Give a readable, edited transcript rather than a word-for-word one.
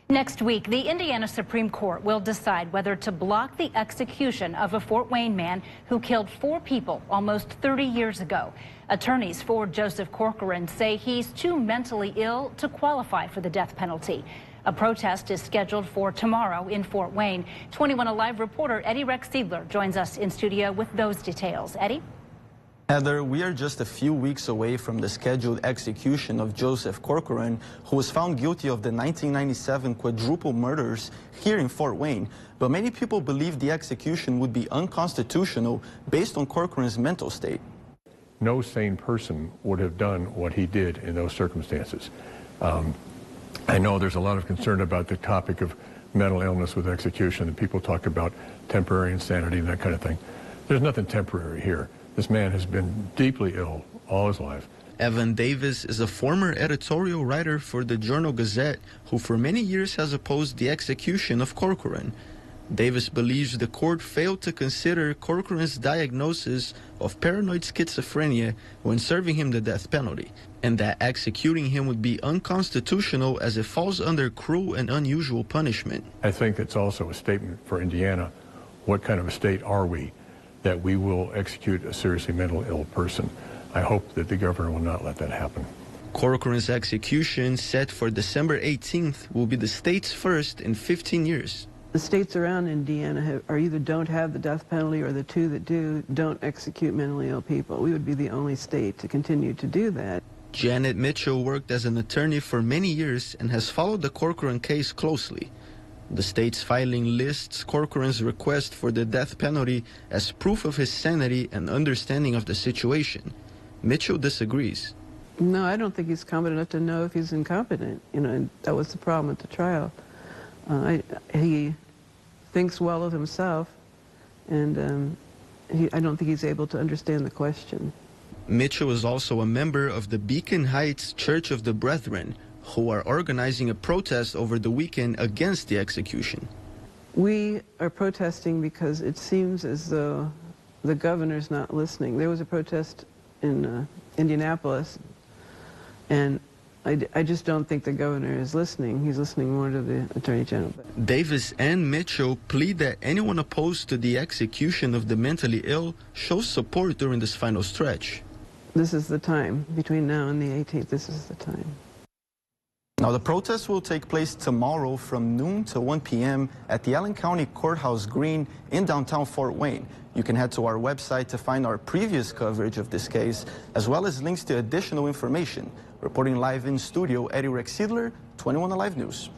Next week, the Indiana Supreme Court will decide whether to block the execution of a Fort Wayne man who killed 4 people almost 30 years ago. Attorneys for Joseph Corcoran say he's too mentally ill to qualify for the death penalty. A protest is scheduled for tomorrow in Fort Wayne. 21 Alive reporter Eddie Rex Siedler joins us in studio with those details. Eddie? Heather, we are just a few weeks away from the scheduled execution of Joseph Corcoran, who was found guilty of the 1997 quadruple murders here in Fort Wayne. But many people believe the execution would be unconstitutional based on Corcoran's mental state. No sane person would have done what he did in those circumstances. I know there's a lot of concern about the topic of mental illness with execution, and people talk about temporary insanity and that kind of thing. There's nothing temporary here. This man has been deeply ill all his life. Evan Davis is a former editorial writer for the Journal-Gazette who for many years has opposed the execution of Corcoran. Davis believes the court failed to consider Corcoran's diagnosis of paranoid schizophrenia when serving him the death penalty, and that executing him would be unconstitutional as it falls under cruel and unusual punishment. I think it's also a statement for Indiana. What kind of a state are we that we will execute a seriously mentally ill person? I hope that the governor will not let that happen. Corcoran's execution, set for December 18th, will be the state's first in 15 years. The states around Indiana either don't have the death penalty, or the two that do don't execute mentally ill people. We would be the only state to continue to do that. Janet Mitchell worked as an attorney for many years and has followed the Corcoran case closely. The state's filing lists Corcoran's request for the death penalty as proof of his sanity and understanding of the situation. Mitchell disagrees. No, I don't think he's competent enough to know if he's incompetent. And that was the problem at the trial. He thinks well of himself, and I don't think he's able to understand the question. Mitchell is also a member of the Beacon Heights Church of the Brethren, who are organizing a protest over the weekend against the execution. We are protesting because it seems as though the governor's not listening. There was a protest in Indianapolis, and I just don't think the governor is listening. He's listening more to the Attorney General. Davis and Mitchell plead that anyone opposed to the execution of the mentally ill shows support during this final stretch. This is the time. Between now and the 18th, this is the time. Now, the protest will take place tomorrow from noon to 1 p.m. at the Allen County Courthouse Green in downtown Fort Wayne. You can head to our website to find our previous coverage of this case, as well as links to additional information. Reporting live in studio, Eddie Rex Siedler, 21 Alive News.